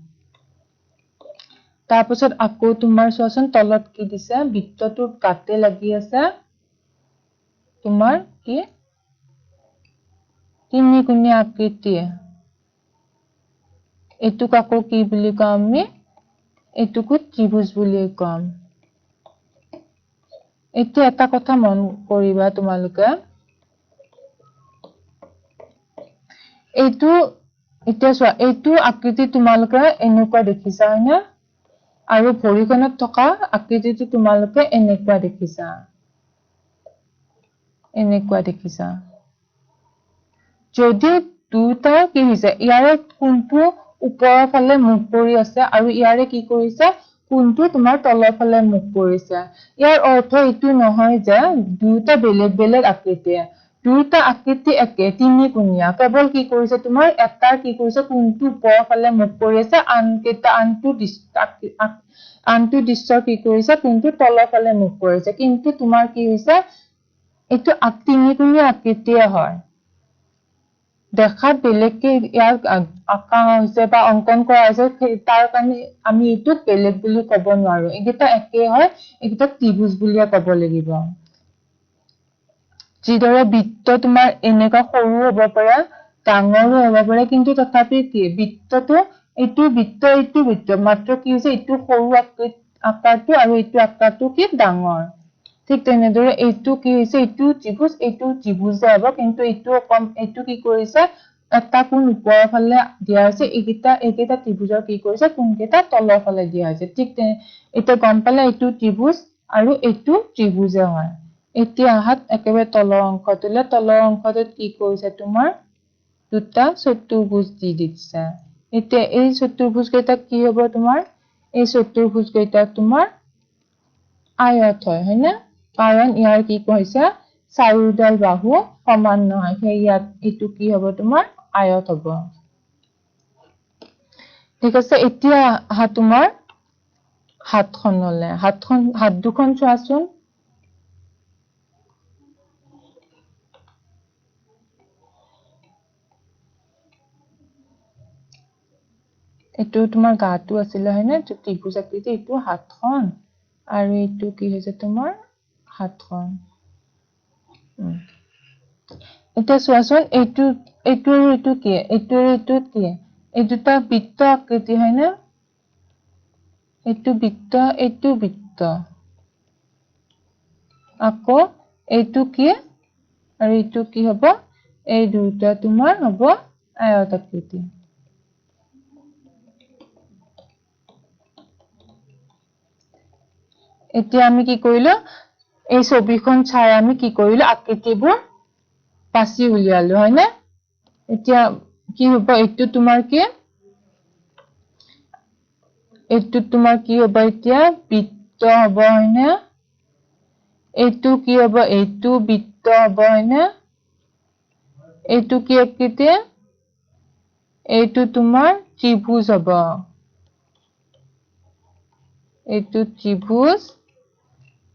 তাৰপিছত আকৌ তোমাৰ চোৱাচোন তলত কি দিছে বৃত্তটোৰ গাতে লাগি আছে তোমাৰ কি তিনিকুণীয়া আকৃতি এইটোক আকৌ কি বুলি কওঁ আমি এইটোকো ত্ৰিভুজ বুলি কম এতিয়া এটা কথা মন কৰিবা তোমালোকে এইটো এতিয়া চোৱা এইটো আকৃতি তোমালোকে এনেকুৱা দেখিছা হয়নে আৰু ভৰিখনত থকা আকৃতিটো তোমালোকে এনেকুৱা দেখিছা যদি দুটা কি হৈছে ইয়াৰে কোনটো ওপৰৰ ফালে মুখ কৰি আছে আৰু ইয়াৰে কি কৰিছে কোনটো তোমাৰ তলৰ ফালে মুখ কৰিছে ইয়াৰ অৰ্থ এইটো নহয় যে দুটা বেলেগ আকৃতি দুটা আকৃতি একে তিনিকুণীয়া কেৱল কি কৰিছে তোমাৰ এটাৰ কি কৰিছে কোনটো ওপৰৰ ফালে মুখ কৰি আছে আনটো দৃশ্য কি কৰিছে কোনটো তলৰ ফালে মুখ কৰিছে কিন্তু তোমাৰ কি হৈছে এইটো তিনিকুণীয়া আকৃতিয়ে হয় দেখাত বেলেগকে ইয়াৰ আঁকা হৈছে বা অংকন কৰা হৈছে তাৰ কাৰণে আমি এইটোক বেলেগ বুলি ক'ব নোৱাৰো এইকেইটা একে হয় এইকেইটা ত্ৰিভুজ বুলিয়ে ক'ব লাগিব যিদৰে বৃত্ত তোমাৰ এনেকা সৰু হ'ব পাৰে ডাঙৰো হ'ব পাৰে কিন্তু তথাপি কি বৃত্তটো এইটো বৃত্ত মাত্ৰ কি হৈছে এইটো সৰু আকাৰটো আৰু এইটো আকাৰটো কি ডাঙৰ ঠিক তেনেদৰে এইটো কি হৈছে এইটো ত্ৰিভুজ হ'ব কিন্তু এইটো কি কৰিছে এটা কোণ ওপৰৰ ফালে দিয়া হৈছে এইকেইটা ত্ৰিভুজৰ কি কৰিছে কোণকেইটা তলৰ ফালে দিয়া হৈছে ঠিক এটা গম পালে এইটো ত্ৰিভুজ আৰু এইটো ত্ৰিভুজে হয় এতিয়া হাত একেবাৰে তলৰ অংশটোত কি কৰিছে তোমাৰ দুটা চতুৰ্ভুজ দি দিছে এতিয়া এই চতুৰ্ভুজ কেইটা কি হ'ব তোমাৰ এই চতুৰ্ভুজ কেইটা তোমাৰ আয়ত হয় না কাৰণ ইয়াৰ কি কৈছে চাৰিওডাল বাহু সমান নহয় সেই ইয়াত এইটো কি হ'ব তোমাৰ আয়ত হ'ব ঠিক আছে এতিয়া আহা তোমাৰ হাতখনলে হাত দুখন চোৱাচোন এইটো তোমাৰ গাটো আছিল হয়নে ত্ৰিভুজ আকৃতি এইটো হাতখন আৰু এইটো কি হৈছে তোমাৰ হাতখন এতিয়া চোৱাচোন এইটো কি এই দুটা বৃত্ত আকৃতি হয়নে এইটো বৃত্ত আকৌ এইটো কি আৰু এইটো কি হ'ব এই দুটা তোমাৰ হ'ব আয়ত আকৃতি এতিয়া আমি কি কৰিলো এই ছবিখন চাই আমি কি কৰিলো আকৃতিবোৰ পাছি উলিয়ালো হয়নে এতিয়া কি হ'ব এইটো তোমাৰ কি হ'ব এতিয়া বৃত্ত হ'ব হয়নে এইটো কি হ'ব এইটো বৃত্ত হ'ব হয়নে এইটো কি আকৃতি এইটো তোমাৰ ত্ৰিভুজ হ'ব এইটো ত্ৰিভুজ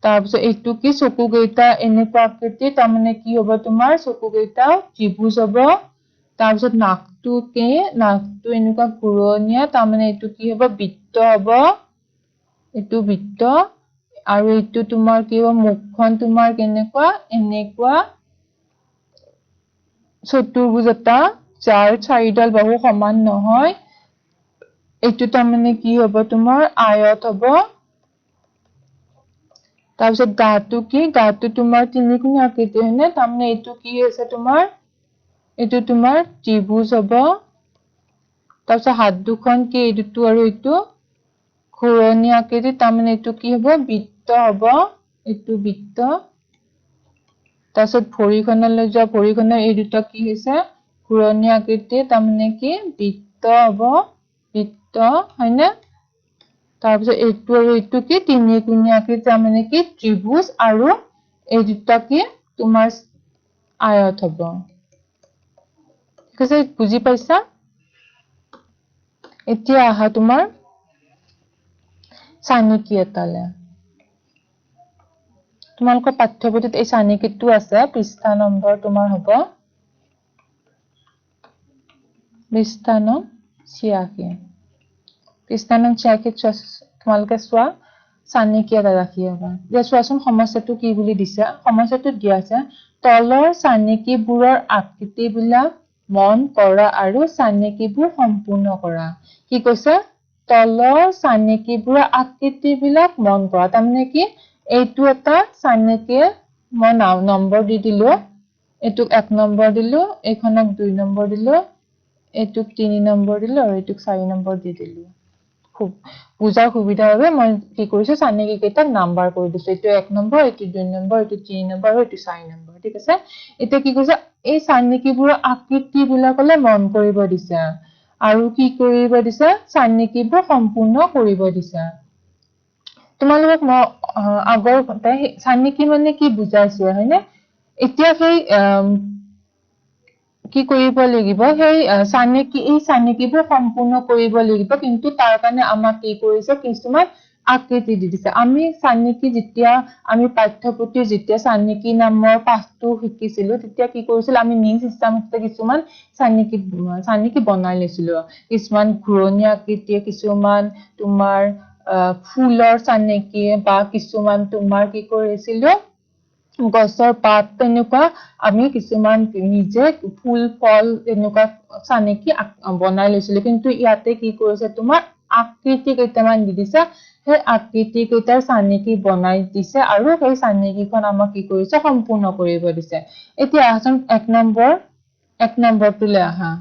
তাৰপিছত এইটো কি চকু কেইটা এনেকুৱা আকৃতি তাৰমানে কি হ'ব তোমাৰ চকু কেইটা ত্ৰিভুজ হ'ব তাৰপিছত নাকটো এনেকুৱা ঘূৰণীয়া তাৰমানে এইটো কি হ'ব বৃত্ত হ'ব এইটো বৃত্ত আৰু এইটো তোমাৰ কি হ'ব মুখখন তোমাৰ কেনেকুৱা এনেকুৱা চতুৰ্ভুজ এটা যাৰ চাৰিডাল বাহু সমান নহয় এইটো তাৰমানে কি হ'ব তোমাৰ আয়ত হ'ব তাৰপিছত গাটো তোমাৰ তিনিকোণীয়া আকৃতি হয়নে তাৰমানে এইটো কি হৈছে তোমাৰ এইটো তোমাৰ ত্ৰিভুজ হ'ব তাৰপিছত হাত দুখন কি এইটো আৰু এইটো ঘূৰণীয়া আকৃতি তাৰমানে এইটো কি হ'ব বৃত্ত হ'ব এইটো বৃত্ত তাৰপিছত ভৰিখনলৈ যোৱা ভৰিখনৰ এই দুটা কি হৈছে ঘূৰণীয়া আকৃতি তাৰমানে কি বৃত্ত হ'ব বৃত্ত হয়নে তাৰপিছত এইটো আৰু এইটো কি তিনিকোণীয়া আকৃতি তাৰমানে কি ত্ৰিভুজ আৰু এই দুটা কি তোমাৰ আয়ত হ'ব ঠিক আছে বুজি পাইছা এতিয়া আহা তোমাৰ চানিকি এটালে তোমালোকৰ পাঠ্যপুথিত এই চানিকিটো আছে পৃষ্ঠা নম্বৰ তোমাৰ হ'ব পৃষ্ঠা নং 86 পৃষ্ঠা নং 86 তোমালোকে চোৱা চানিকি এটা ৰাখি হ'বা যে চোৱাচোন সমস্যাটো কি বুলি দিছে সমস্যাটো দিয়া আছে তলৰ চানিকিবোৰৰ আকৃতিবিলাক মন কৰা আৰু চানিকিবোৰ সম্পূৰ্ণ কৰা কি কৈছে তলৰ চানিকিবোৰৰ আকৃতিবিলাক মন কৰা তাৰমানে কি এইটো এটা চানিকি মই নম্বৰ দি দিলো এইটোক 1 নম্বৰ দিলো এইখনক 2 নম্বৰ দিলো এইটোক 3 নম্বৰ দিলো আৰু এইটোক 4 নম্বৰ দি দিলো খুব বুজাৰ সুবিধাৰ বাবে মই কি কৰিছো চানিকি কেইটাক নাম্বাৰ কৰি দিছো এইটো 1 নম্বৰ এইটো 2 নম্বৰ এইটো 3 নম্বৰ আৰু এইটো 4 নম্বৰ ঠিক আছে এতিয়া কি কৈছে এই চানিকিবোৰৰ আকৃতিবিলাকলৈ মন কৰিব দিছে আৰু কি কৰিব দিছে চানিকিবোৰ সম্পূৰ্ণ কৰিব দিছে তোমালোকক মই আগৰ চানিকি মানে কি বুজাইছো হয়নে এতিয়া সেই কি কৰিব লাগিব সেই চানিকিবোৰ সম্পূৰ্ণ কৰিব লাগিব কিন্তু তাৰ কাৰণে আমাক কি কৰিছে কিছুমান আকৃতি দি দিছে আমি চানিকি যেতিয়া আমি পাঠ্যপুথিৰ যেতিয়া চানিকি নামৰ পাঠটো শিকিছিলো তেতিয়া কি কৰিছিল আমি নিজ ইচ্ছামতে কিছুমান চানিকি বনাই লৈছিলো কিছুমান ঘূৰণীয়া আকৃতি কিছুমান তোমাৰ ফুলৰ চানিকি বা কিছুমান তোমাৰ কি কৰিছিলো গছৰ পাত তেনেকুৱা আমি কিছুমান নিজে ফুল ফল এনেকুৱা চানেকি বনাই লৈছিলো কিন্তু ইয়াতে কি কৰিছে তোমাৰ আকৃতি কেইটামান দি দিছে সেই আকৃতি কেইটাৰ চানেকি বনাই দিছে আৰু সেই চানেকিখন আমাক কি কৰিছে সম্পূৰ্ণ কৰিব দিছে এতিয়া আহাচোন এক নম্বৰটোলৈ আহা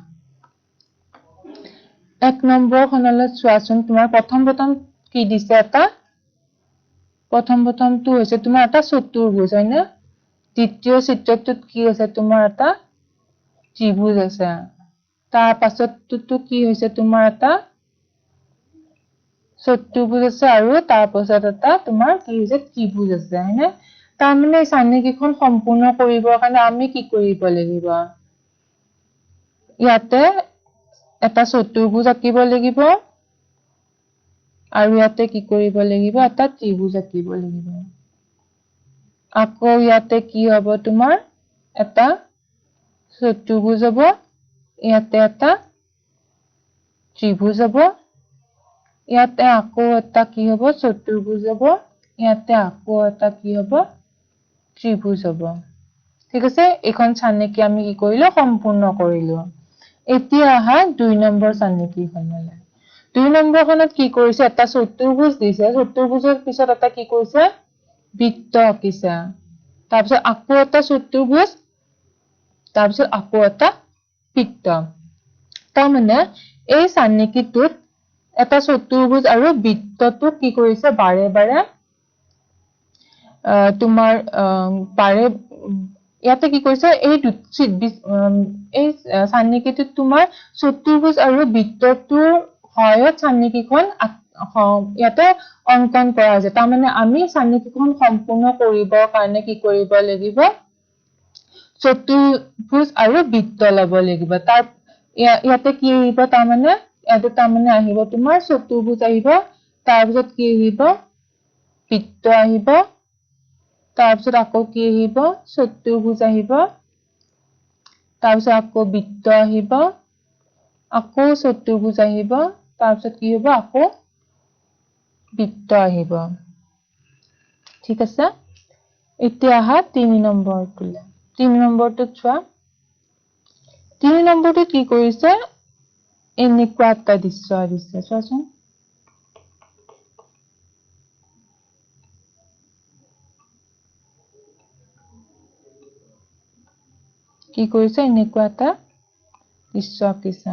এক নম্বৰখনলৈ চোৱাচোন তোমাৰ প্ৰথম কি দিছে এটা প্ৰথমটো হৈছে তোমাৰ এটা চতুৰ্ভুজ হয় না দ্বিতীয় চিত্ৰটোত কি আছে তোমাৰ এটা ত্ৰিভুজ আছে তাৰ পাছতটো কি হৈছে তোমাৰ এটা চতুৰ্ভুজ আছে আৰু তাৰ পাছত এটা তোমাৰ কি হৈছে ত্ৰিভুজ আছে হয়নে তাৰ মানে চানেকিখন সম্পূৰ্ণ কৰিবৰ কাৰণে আমি কি কৰিব লাগিব ইয়াতে এটা চতুৰ্ভুজ আঁকিব লাগিব আৰু ইয়াতে কি কৰিব লাগিব এটা ত্ৰিভুজ আঁকিব লাগিব আকৌ ইয়াতে কি হ'ব তোমাৰ এটা চতুৰ্ভুজ হ'ব ইয়াতে এটা ত্ৰিভুজ হ'ব ইয়াতে আকৌ এটা কি হ'ব চতুৰ্ভুজ হ'ব ইয়াতে আকৌ এটা কি হ'ব ত্ৰিভুজ হ'ব ঠিক আছে এখন চানেকি আমি কি কৰিলো সম্পূৰ্ণ কৰিলো এতিয়া আহা 2 নম্বৰ চানেকিখনলৈ 2 নম্বৰখনত কি কৰিছে এটা চতুৰ্ভুজ দিছে চতুৰ্ভুজৰ পিছত এটা কি কৰিছে বৃত্ত আঁকিছে তাৰপিছত আকৌ এটা চতুৰ্ভুজ তাৰপিছত আকৌ এটা বৃত্ত তাৰমানে এই চানেকিটোত এটা চতুৰ্ভুজ আৰু বৃত্তটো কি কৰিছে বাৰে বাৰে তোমাৰ বাৰে ইয়াতে কি কৰিছে এই চানেকিটোত তোমাৰ চতুৰ্ভুজ আৰু বৃত্তটোৰ সহায়ত চানেকিখন ইয়াতে অংকন কৰা হৈছে তাৰমানে আমি চানেকিখন সম্পূৰ্ণ কৰিবৰ কাৰণে কি কৰিব লাগিব চতুৰ্ভুজ আৰু বৃত্ত ল'ব লাগিব তাৰ ইয়াতে কি আহিব তাৰমানে ইয়াতে তাৰমানে আহিব তোমাৰ চতুৰ্ভুজ আহিব তাৰপিছত কি আহিব বৃত্ত আহিব তাৰপিছত আকৌ কি আহিব চতুৰ্ভুজ আহিব তাৰপিছত আকৌ বৃত্ত আহিব আকৌ চতুৰ্ভুজ আহিব তাৰপিছত কি হ'ব আকৌ বৃত্ত আহিব ঠিক আছে এতিয়া আহা 3 নম্বৰটোলৈ 3 নম্বৰটোত চোৱা 3 নম্বৰটোত কি কৰিছে এনেকুৱা এটা দৃশ্য দিছে চোৱাচোন কি কৰিছে এনেকুৱা এটা দৃশ্য আঁকিছে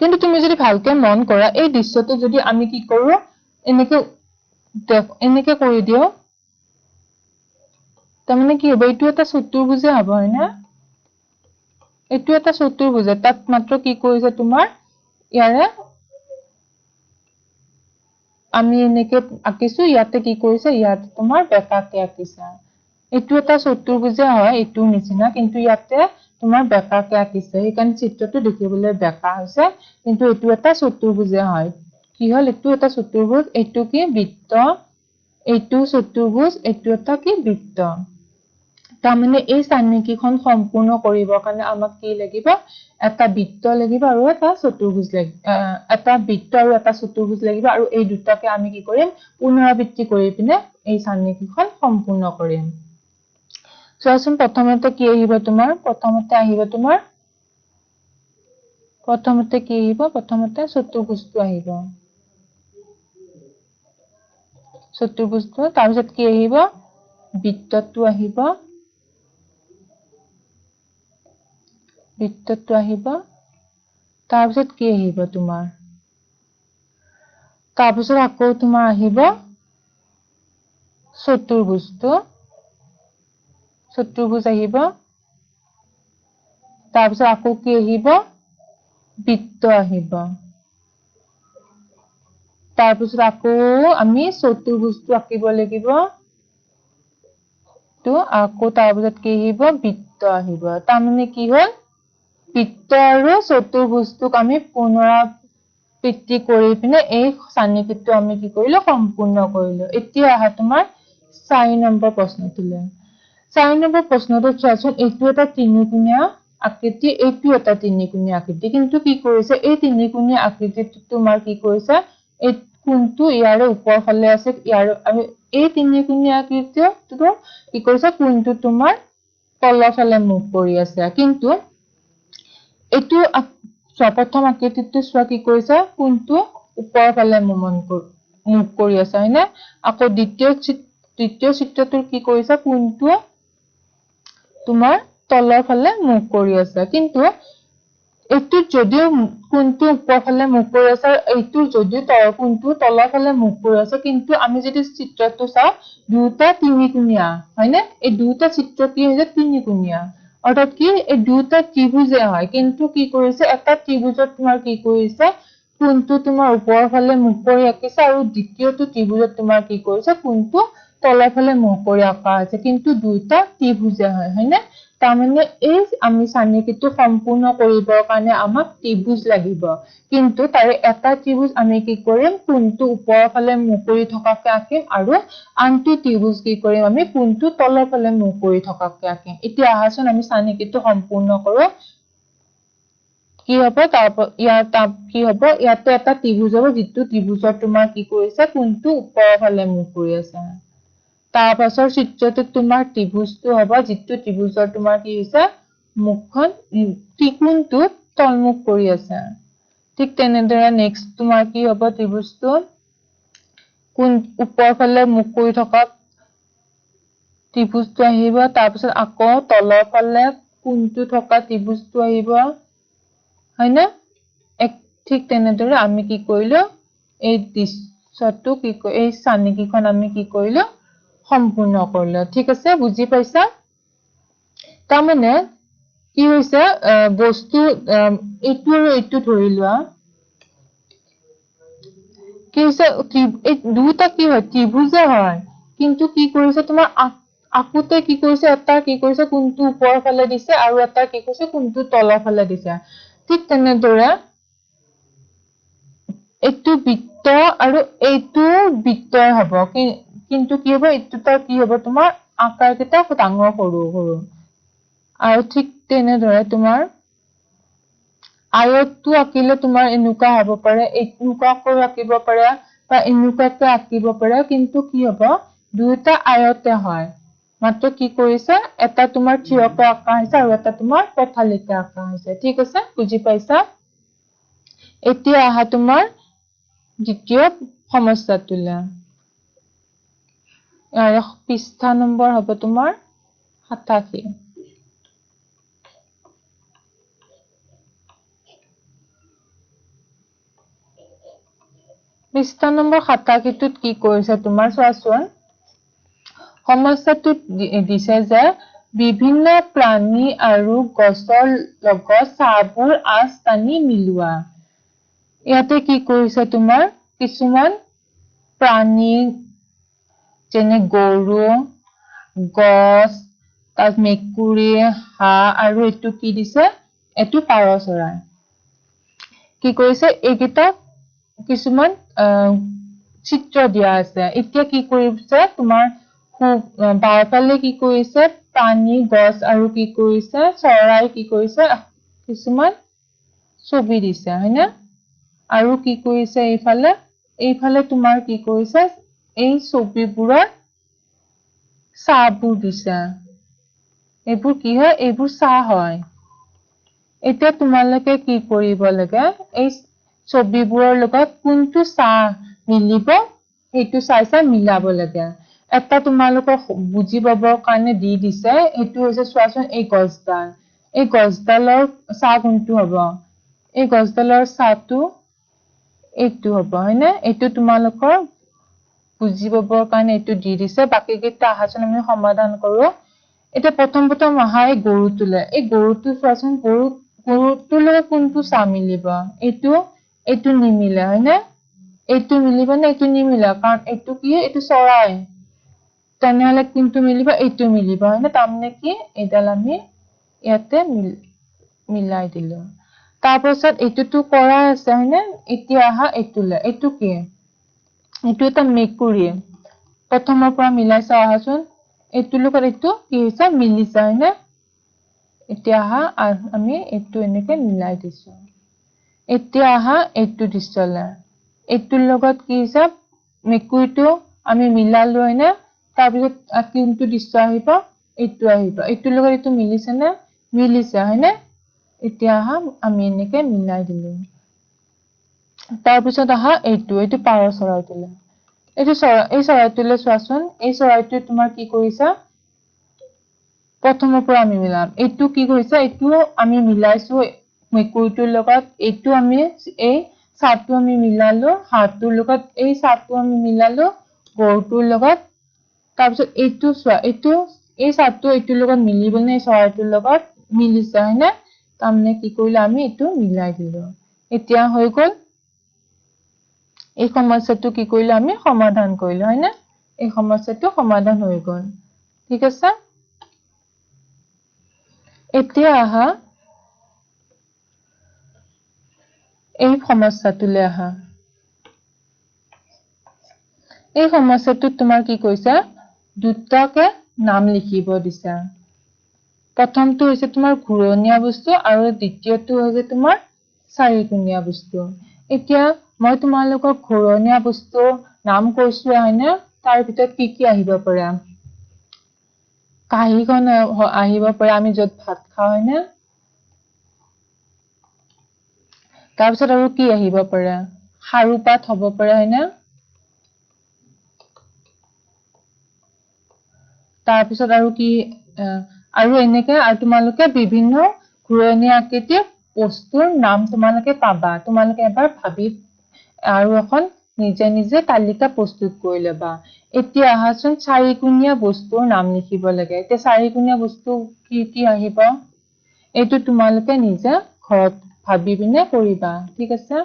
কিন্তু তুমি যদি ভালকে মন কৰা এই দৃশ্যটো যদি আমি কি কৰো এনেকে কৰি দিও তাৰমানে কি হ'ব এইটো এটা চতুৰ্ভুজে হ'ব হয়নে এইটো এটা চতুৰ্ভুজ তাত মাত্ৰ কি কৰিছে তোমাৰ ইয়াৰে আমি এনেকে আঁকিছো ইয়াতে কি কৰিছে ইয়াতে তোমাৰ বেকাকে আঁকিছে এইটো এটা চতুৰ্ভুজে হয় এইটোৰ নিচিনা কিন্তু ইয়াতে তোমাৰ বেকাকে আঁকিছে সেইকাৰণে চিত্ৰটো দেখিবলৈ বেকা হৈছে কিন্তু এইটো এটা চতুৰ্ভুজে হয় কি হল এইটো এটা চতুৰ্ভুজ এইটো কি বৃত্ত এইটো চতুৰ্ভুজ এইটো এটা কি বৃত্ত তাৰমানে এই চানেকিখন সম্পূৰ্ণ কৰিবৰ কাৰণে আমাক কি লাগিব এটা বৃত্ত লাগিব আৰু এটা চতুৰ্ভুজ লাগিব এটা বৃত্ত আৰু এটা চতুৰ্ভুজ লাগিব আৰু এই দুটাকে আমি কি কৰিম পুনৰাবৃত্তি কৰি পিনে এই চানেকিখন সম্পূৰ্ণ কৰিম চোৱাচোন প্ৰথমতে কি আহিব তোমাৰ প্ৰথমতে কি আহিব প্ৰথমতে চতুৰ্ভুজটো আহিব চতুৰ্ভুজটো তাৰপিছত কি আহিব বৃত্তটো আহিব তাৰপিছত কি আহিব তোমাৰ তাৰপিছত আকৌ তোমাৰ আহিব চতুৰ্ভুজ আহিব তাৰপিছত আকৌ কি আহিব বৃত্ত আহিব তাৰপিছত আকৌ আমি চতুৰ্ভুজটো আঁকিব লাগিব তো আকৌ তাৰপিছত কি আহিব বৃত্ত আহিব তাৰমানে কি হ'ল বৃত্ত আৰু চতুৰ্ভুজটোক আমি পুনৰাবৃত্তি কৰি পিনে এই চানেকিটো আমি কি কৰিলো সম্পূৰ্ণ কৰিলো এতিয়া আহা তোমাৰ 4 নম্বৰ প্ৰশ্নটোলৈ 4 নম্বৰ প্ৰশ্নটো চোৱাচোন এইটো এটা তিনিকোণীয়া আকৃতি এইটো এটা তিনিকোণীয়া আকৃতি কিন্তু কি কৰিছে এই তিনিকোণীয়া আকৃতিটো তোমাৰ কি কৰিছে এই কোণটো ইয়াৰে ওপৰ ফালে আছে ইয়াৰ আৰু এই তিনিকুণীয়া আকৃতিটো কি কৰিছে কোণটো তোমাৰ তলৰ ফালে মুখ কৰি আছে কিন্তু এইটো প্ৰথম আকৃতিটো চোৱা কি কৰিছে কোণটো ওপৰ ফালে মুখ কৰি আছে হয়নে আকৌ দ্বিতীয় চিত্ৰটোৰ কি কৰিছে কোণটো তোমাৰ তলৰ ফালে মুখ কৰি আছে কিন্তু এইটো যদিও কোণটো ওপৰ ফালে মুখ কৰি আছে এইটো যদিও কোণটো তলৰ ফালে মুখ কৰি আছে কিন্তু আমি যদি চিত্ৰটো চাওঁ দুটা তিনিকুণীয়া হয়নে এই দুটা চিত্ৰ কি হৈছে তিনিকুণীয়া অৰ্থাৎ কি এই দুটা ত্ৰিভুজে হয় কিন্তু কি কৰিছে এটা ত্ৰিভুজত তোমাৰ কি কৰিছে কোণটো তোমাৰ ওপৰ ফালে মুখ কৰি আঁকিছে আৰু দ্বিতীয়টো ত্ৰিভুজত তোমাৰ কি কৰিছে কোণটো তলৰ ফালে মুখ কৰি আঁকা আছে কিন্তু দুটা ত্ৰিভুজে হয় হয়নে তাৰমানে এই আমি চানিকিটো সম্পূৰ্ণ কৰিবৰ কাৰণে আমাক ত্ৰিভুজ লাগিব কিন্তু তাৰে এটা ত্ৰিভুজ আমি কি কৰিম কোণটো ওপৰৰ ফালে মুখ কৰি থকাকে আঁকিম আৰু আনটো ত্ৰিভুজ কি কৰিম আমি কোণটো তলৰ ফালে মুখ কৰি থকাকে আঁকিম এতিয়া আহাচোন আমি চানিকিটো সম্পূৰ্ণ কৰো কি হ'ব কি হ'ব ইয়াতে এটা ত্ৰিভুজ হ'ব যিটো ত্ৰিভুজৰ তোমাৰ কি কৰিছে কোণটো ওপৰৰ ফালে মুখ কৰি আছে তাৰ পাছৰ চিত্ৰটোত তোমাৰ ত্ৰিভুজটো হ'ব যিটো ত্ৰিভুজৰ তোমাৰ কি হৈছে মুখখন ত্ৰিকোণটো তলমুখ কৰি আছে ঠিক তেনেদৰে নেক্সট তোমাৰ কি হ'ব ত্ৰিভুজটো কোণ ওপৰ ফালে মুখ কৰি থকা ত্ৰিভুজটো আহিব তাৰ পিছত আকৌ তলৰ ফালে কোণটো থকা ত্ৰিভুজটো আহিব হয়নে ঠিক তেনেদৰে আমি কি কৰিলো এই দৃশ্যটো এই চানিকিখন আমি কি কৰিলো সম্পূৰ্ণ কৰিলো ঠিক আছে বুজি পাইছা তাৰমানে কি হৈছে বস্তু এইটো আৰু এইটো ধৰি লোৱা কি হৈছে এই দুটা কি হয় ত্ৰিভুজে হয় কিন্তু কি কৰিছে তোমাৰ আকোতে কি কৰিছে এটা কি কৰিছে কোণটো ওপৰৰ ফালে দিছে আৰু এটা কি কৰিছে কোণটো তলৰ ফালে দিছে ঠিক তেনেদৰে এইটো বৃত্ত আৰু এইটো বৃত্তই হ'ব কিন্তু কি হ'ব এইটোটা কি হ'ব তোমাৰ আকাৰ কেইটা ডাঙৰ সৰু সৰু আৰু ঠিক তেনেদৰে তোমাৰ আয়তটো আঁকিলে তোমাৰ এনেকুৱা হ'ব পাৰে এনেকুৱাকৈ আঁকিব পাৰে বা এনেকুৱাকৈ আঁকিব পাৰে কিন্তু কি হ'ব দুটা আয়তে হয় মাত্ৰ কি কৰিছে এটা তোমাৰ থিয়কৈ আঁকা হৈছে আৰু এটা তোমাৰ পথালিকে আঁকা হৈছে ঠিক আছে বুজি পাইছা এতিয়া আহা তোমাৰ দ্বিতীয় সমস্যাটোলে পৃষ্ঠা নম্বৰ হ'ব তোমাৰ 87 পৃষ্ঠা নম্বৰ 87টোত কি কৰিছে তোমাৰ চোৱাচোন সমস্যাটোত দিছে যে বিভিন্ন প্ৰাণী আৰু গছৰ লগত ছাঁবোৰ আঁচ টানি মিলোৱা ইয়াতে কি কৰিছে তোমাৰ কিছুমান প্ৰাণী যেনে গৰু গছ তাত মেকুৰী হাঁহ আৰু এইটো কি দিছে এইটো পাৰ চৰাই কি কৰিছে এইকেইটা কিছুমান চিত্ৰ দিয়া আছে এতিয়া কি কৰিছে তোমাৰ বাওঁফালে কি কৰিছে প্ৰাণী গছ আৰু কি কৰিছে চৰাই কি কৰিছে কিছুমান ছবি দিছে হয়নে আৰু কি কৰিছে এইফালে তোমাৰ কি কৰিছে এই ছবিবোৰৰ ছাঁবোৰ দিছে এইবোৰ কি হয় এইবোৰ ছাঁ হয় এতিয়া তোমালোকে কি কৰিব লাগে এই ছবিবোৰৰ লগত কোনটো ছাঁ মিলিব সেইটো চাই মিলাব লাগে এটা তোমালোকক বুজি পাবৰ কাৰণে দি দিছে এইটো হৈছে চোৱাচোন এই গছডালৰ ছাঁ কোনটো হ'ব এই গছডালৰ ছাঁটো এইটো হ'ব হয়নে এইটো তোমালোকৰ বুজি পাবৰ কাৰণে এইটো দি দিছে বাকি কেইটা আহাচোন আমি সমাধান কৰো এটা প্ৰথম আহা এই গৰুটোলে এই গৰুটো চোৱাচোন গৰুটোৰ লগত কোনটো ছাঁ মিলিব এইটো নিমিলে হয়নে এইটো মিলিব নে এইটো নিমিলে কাৰণ এইটো কি এইটো চৰাই তেনেহলে কোনটো মিলিব এইটো মিলিব হয়নে তাৰমানে কি এইডাল আমি ইয়াতে মিলাই দিলো তাৰপিছত এইটোতো কৰা আছে হয়নে এতিয়া আহা এইটোলে এইটো কি এইটো এটা মেকুৰী প্ৰথমৰ পৰা মিলাই চাওঁ আহাচোন এইটোৰ লগত এইটো কি হৈছে মিলিছে হয়নে এতিয়া আহা আমি এইটো এনেকে মিলাই দিছো এতিয়া আহা এইটো দৃশ্যলে এইটোৰ লগত কি হিচাপ মেকুৰীটো আমি মিলালো হয়নে তাৰপিছত কোনটো দৃশ্য আহিব এইটো আহিব এইটোৰ লগত এইটো মিলিছে নে মিলিছে হয়নে এতিয়া আমি এনেকে মিলাই দিলো তাৰপিছত এইটো পাৰ চৰাইটোলে এই চৰাইটোলে চোৱাচোন এই চৰাইটো তোমাৰ কি কৰিছা প্ৰথমৰ পৰা আমি মিলাম এইটো কি কৰিছা এইটো আমি মিলাইছো মেকুৰীটোৰ লগত এইটো আমি এই সাতটো আমি মিলালো হাতটোৰ লগত এই সাতটো আমি মিলালো গৰুটোৰ লগত তাৰপিছত এইটো চোৱা এইটো এই সাতটো এইটোৰ লগত মিলিবনে এই চৰাইটোৰ লগত মিলিছে হয়নে তাৰমানে কি কৰিলো আমি এইটো মিলাই দিলো এতিয়া হৈ গল এই সমস্যাটো কি কৰিলো আমি সমাধান কৰিলো হয়নে এই সমস্যাটো সমাধান হৈ গল ঠিক আছে এতিয়া এই সমস্যাটোলে এই সমস্যাটোত তোমাৰ কি কৈছা দুটাকে নাম লিখিব দিছা প্ৰথমটো হৈছে তোমাৰ ঘূৰণীয়া বস্তু আৰু দ্বিতীয়টো হৈছে তোমাৰ চাৰিকোণীয়া বস্তু এতিয়া মই তোমালোকক ঘূৰণীয়া বস্তু নাম কৈছো হয়নে তাৰ ভিতৰত কি আহিব পাৰে কাঁহীখন আহিব পাৰে আমি য'ত ভাত খাওঁ হয়নে তাৰপিছত আৰু কি আহিব পাৰে খাৰু পাত হ'ব পাৰে হয়নে তাৰপিছত আৰু কি আৰু এনেকে আৰু তোমালোকে বিভিন্ন ঘূৰণীয়া আকৃতিৰ বস্তুৰ নাম তোমালোকে পাবা তোমালোকে এবাৰ ভাবি আৰু এখন নিজে নিজে তালিকা প্ৰস্তুত কৰি ল'বা এতিয়া আহাচোন চাৰিকোণীয়া বস্তুৰ নাম লিখিব লাগে এতিয়া চাৰিকোণীয়া বস্তু কি আহিব এইটো তোমালোকে নিজে ঘৰত ভাবি পিনে কৰিবা ঠিক আছে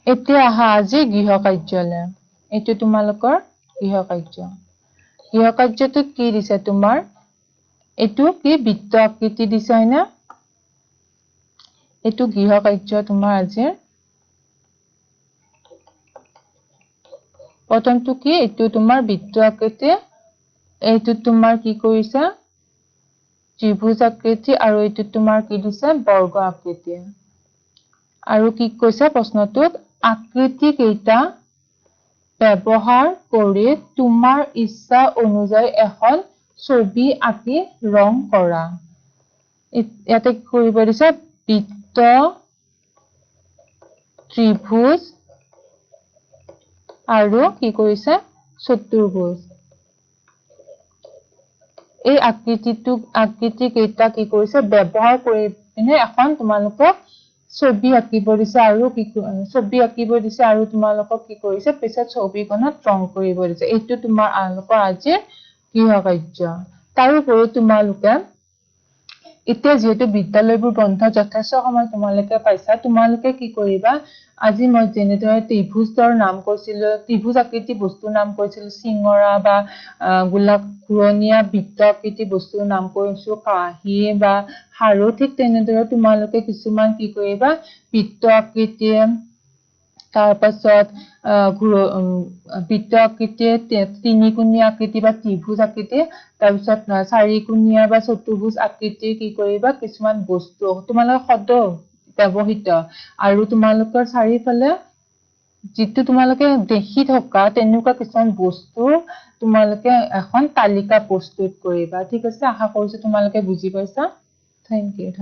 এতিয়া আজি গৃহ কাৰ্যলে এইটো তোমালোকৰ গৃহ কাৰ্যটোত কি দিছে তোমাৰ এইটো কি বৃত্ত আকৃতি দিছে হয়নে এইটো গৃহ কাৰ্য তোমাৰ আজিৰ প্ৰথমটো কি এইটো তোমাৰ বৃত্ত আকৃতি এইটো তোমাৰ কি কৰিছা ত্ৰিভুজ আকৃতি আৰু এইটো তোমাৰ কি দিছে বৰ্গ আকৃতি আৰু কি কৈছে প্ৰশ্নটোত আকৃতি কেইটা ব্যৱহাৰ কৰি তোমাৰ ইচ্ছা অনুযায়ী এখন ছবি আঁকি ৰং কৰা ইয়াতে কি কৰিব দিছে বৃত্ত ত্ৰিভুজ আৰু কি কৰিছে চতুৰ্ভুজ এই আকৃতি কেইটা কি কৰিছে ব্যৱহাৰ কৰি পিনে এখন তোমালোকক ছবি আঁকিব দিছে আৰু তোমালোকক কি কৰিছে পিছত ছবিখনত ৰং কৰিব দিছে এইটো তোমালোকৰ আজিৰ গৃহ কাৰ্য তাৰোপৰি তোমালোকে এতিয়া যেহেতু বিদ্যালয়বোৰ বন্ধ যথেষ্ট সময় তোমালোকে পাইছা তোমালোকে কি কৰিবা আজি মই যেনেদৰে ত্ৰিভুজৰ নাম কৈছিলো ত্ৰিভুজ আকৃতি বস্তুৰ নাম কৈছিলো চিঙৰা বা গোলাপ ঘূৰণীয়া বৃত্ত আকৃতি বস্তুৰ নাম কৈছো কাঁহী বা খাৰু ঠিক তেনেদৰে তোমালোকে কিছুমান কি কৰিবা বৃত্ত আকৃতি তাৰপাছত বৃত্ত আকৃতি তিনিকোণীয়া আকৃতি বা ত্ৰিভুজ আকৃতি তাৰপিছত চাৰিকোণীয়া বা চতুৰ্ভুজ আকৃতি কি কৰিবা কিছুমান বস্তু তোমালোকে সদ ব্যৱহৃত আৰু তোমালোকৰ চাৰিওফালে যিটো তোমালোকে দেখি থকা তেনেকুৱা কিছুমান বস্তু তোমালোকে এখন তালিকা প্ৰস্তুত কৰিবা ঠিক আছে আশা কৰিছো তোমালোকে বুজি পাইছা থেংক ইউ